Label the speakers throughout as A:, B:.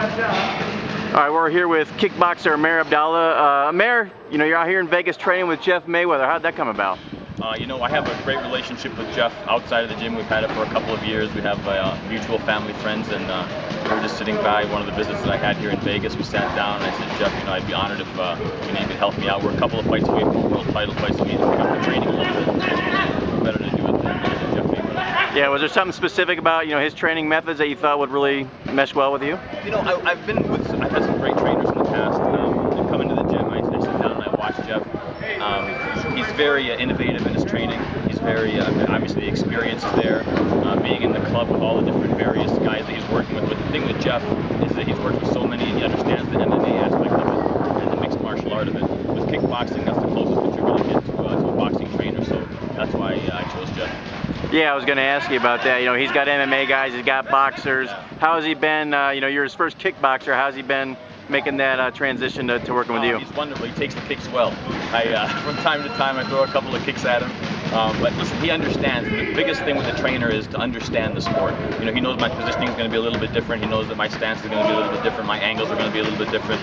A: All right, we're here with kickboxer Amer Abdallah. Amer, you know, you're out here in Vegas training with Jeff Mayweather. How'd that come about?
B: You know, I have a great relationship with Jeff outside of the gym. We've had it for a couple of years. We have mutual family friends, and we were just sitting by one of the visits that I had here in Vegas. We sat down, and I said, Jeff, you know, I'd be honored if you could help me out. We're a couple of fights away from a world title fight, so we need to pick up the training a little bit. Better to do it than Jeff Mayweather.
A: Yeah, was there something specific about, you know, his training methods that you thought would really mesh well with you?
B: You know, I've had some great trainers in the past. And coming to the gym, I sit down and I watch Jeff. He's very innovative in his training. He's very, obviously the experience is there, being in the club with all the different various guys that he's working with. But the thing with Jeff is that he's worked with so many, and he understands the MMA aspect of it and the mixed martial art of it. With kickboxing, that's the closest that you're going to get to a boxing trainer, so that's why I chose Jeff.
A: Yeah, I was going to ask you about that. You know, he's got MMA guys, he's got boxers. How has he been, you know, you're his first kickboxer, how's he been making that transition to working with you?
B: He's wonderful. He takes the kicks well. From time to time, I throw a couple of kicks at him. But listen, he understands. The biggest thing with the trainer is to understand the sport. You know, he knows my positioning is going to be a little bit different. He knows that my stance is going to be a little bit different. My angles are going to be a little bit different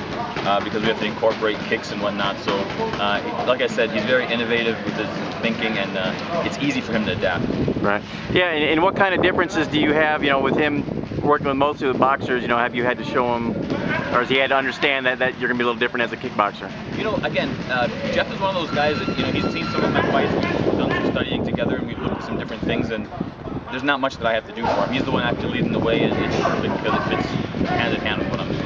B: because we have to incorporate kicks and whatnot. So, like I said, he's very innovative with his thinking, and it's easy for him to adapt.
A: Right. Yeah, and what kind of differences do you have, you know, with him working with mostly with boxers? You know, have you had to show him, or has he had to understand that you're going to be a little different as a kickboxer?
B: You know, again, Jeff is one of those guys that, you know, he's seen some of my fights, we've done some studying together, and we've looked at some different things, and there's not much that I have to do for him. He's the one actually leading the way, and it's perfect because it fits hand in hand with what I'm doing.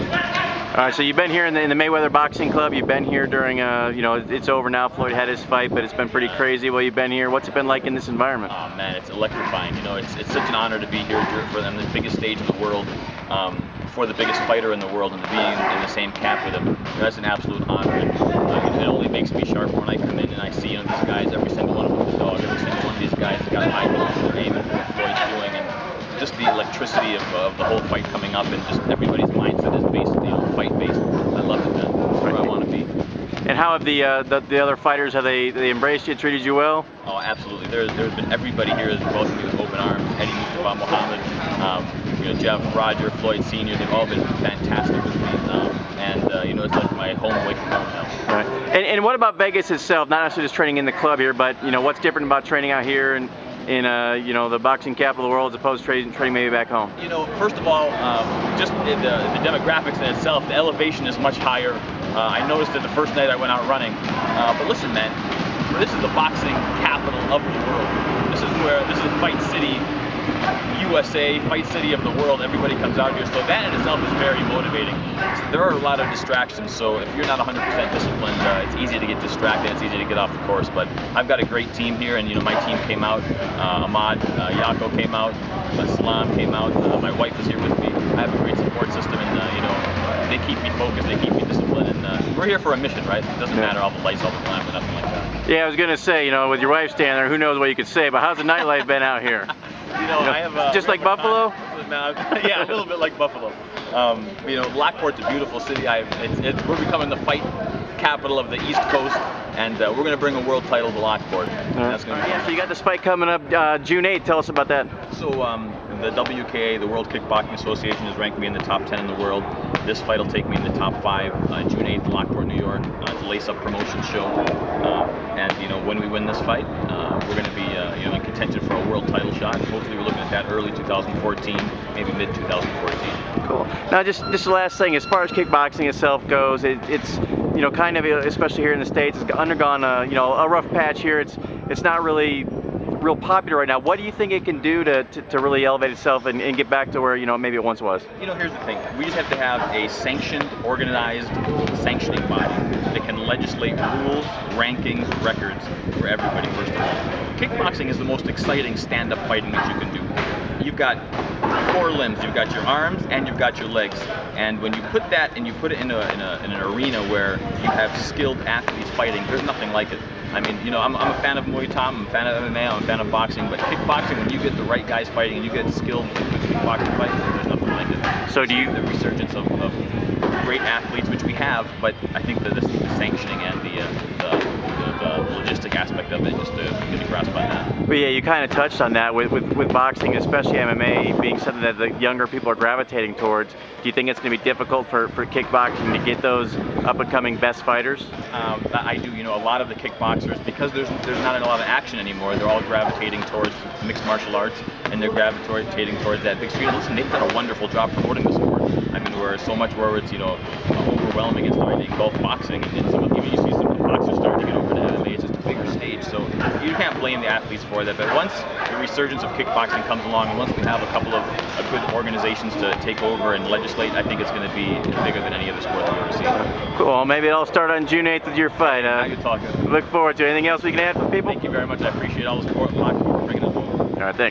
A: All right, so you've been here in the Mayweather Boxing Club. You've been here during, you know, it's over now. Floyd had his fight, but it's been pretty crazy while you've been here. What's it been like in this environment?
B: Oh man, it's electrifying. You know, it's such an honor to be here for them, the biggest stage in the world, for the biggest fighter in the world, and to be in the same cap with him. You know, that's an absolute honor. And it only makes me sharper when I come in and I see, you know, these guys, every single one of them with the dog, every single one of these guys has got high goals, they're aiming for what Floyd's doing, and just the electricity of the whole fight coming up, and just everybody's mindset is based, you know, fight-based. I love it, man. That's where I want to be.
A: And how have the other fighters, have they embraced you, treated you well?
B: Oh, absolutely. There's been everybody here has welcomed me with open arms. Eddie Mustafa Muhammad, you know, Jeff, Roger, Floyd Sr. They've all been fantastic with me, you know, it's like my home away from home now.
A: Right. And what about Vegas itself? Not necessarily just training in the club here, but you know, what's different about training out here in you know, the boxing capital of the world as opposed to training maybe back home?
B: You know, first of all, just the demographics in itself, the elevation is much higher. I noticed it the first night I went out running. But listen, man, this is the boxing capital of the world. This is Fight City, USA, Fight City of the world. Everybody comes out here, so that in itself is very motivating. So there are a lot of distractions, so if you're not 100% disciplined, it's easy to get distracted, it's easy to get off the course. But I've got a great team here, and you know, my team came out. Ahmad, Yako came out, Salam came out. My wife is here with me. I have a great support system, and you know, they keep me focused, they keep me disciplined, and we're here for a mission, right? It doesn't matter all the lights all the time or nothing like that.
A: Yeah, I was gonna say, you know, with your wife standing there, who knows what you could say, but how's the nightlife been out here?
B: You know, I have
A: just like Buffalo?
B: Yeah, a little bit like Buffalo. You know, Lockport's a beautiful city. We're becoming the fight capital of the East Coast, and we're going to bring a world title to Lockport. That's going to be
A: so you got this fight coming up June 8th. Tell us about that.
B: So the WKA, the World Kickboxing Association, has ranked me in the top 10 in the world. This fight will take me in the top 5 June 8th, Lockport, New York. It's a lace-up promotion show, and you know, when we win this fight, we're going to be you know, in contention for a world title shot. Hopefully, we're looking at that early 2014, maybe mid 2014.
A: Cool. Now, just the last thing, as far as kickboxing itself goes, it's you know, kind of, especially here in the States, it's undergone you know, a rough patch here. It's not really real popular right now. What do you think it can do to really elevate itself and get back to where, you know, maybe it once was?
B: You know, here's the thing. We just have to have a sanctioned, organized, sanctioning body that can legislate rules, rankings, records for everybody, first of all. Kickboxing is the most exciting stand-up fighting that you can do. You've got 4 limbs. You've got your arms and you've got your legs. And when you put that and you put it in an arena where you have skilled athletes fighting, there's nothing like it. I mean, you know, I'm a fan of Muay Thai, I'm a fan of MMA, I'm a fan of boxing, but kickboxing, when you get the right guys fighting and you get skilled kickboxing fighting, there's nothing like it.
A: So do you...
B: The resurgence of great athletes, which we have, but I think that this is the sanctioning and the the logistic aspect of it, just to get a grasp on that.
A: But yeah, you kind of touched on that with boxing, especially MMA being something that the younger people are gravitating towards. Do you think it's going to be difficult for kickboxing to get those up-and-coming best fighters?
B: I do. You know, a lot of the kickboxers, because there's not a lot of action anymore, they're all gravitating towards mixed martial arts, and they're gravitating towards that big street. Listen, they've done a wonderful job promoting the sport. I mean, where so much where it's, you know, overwhelming and starting to engulf boxing, and even you see some of the boxers starting to get over to MMA. It's just a bigger stage, so you can't blame the athletes for that. But once the resurgence of kickboxing comes along, and once we have a couple of good organizations to take over and legislate, I think it's going to be bigger than any other sport we've ever seen.
A: Cool. Well, maybe it'll start on June 8th with your fight.
B: Now you're talking.
A: Look forward to it. Anything else we can add for people?
B: Thank you very much. I appreciate all the support. Bringing it home.
A: All right, thanks.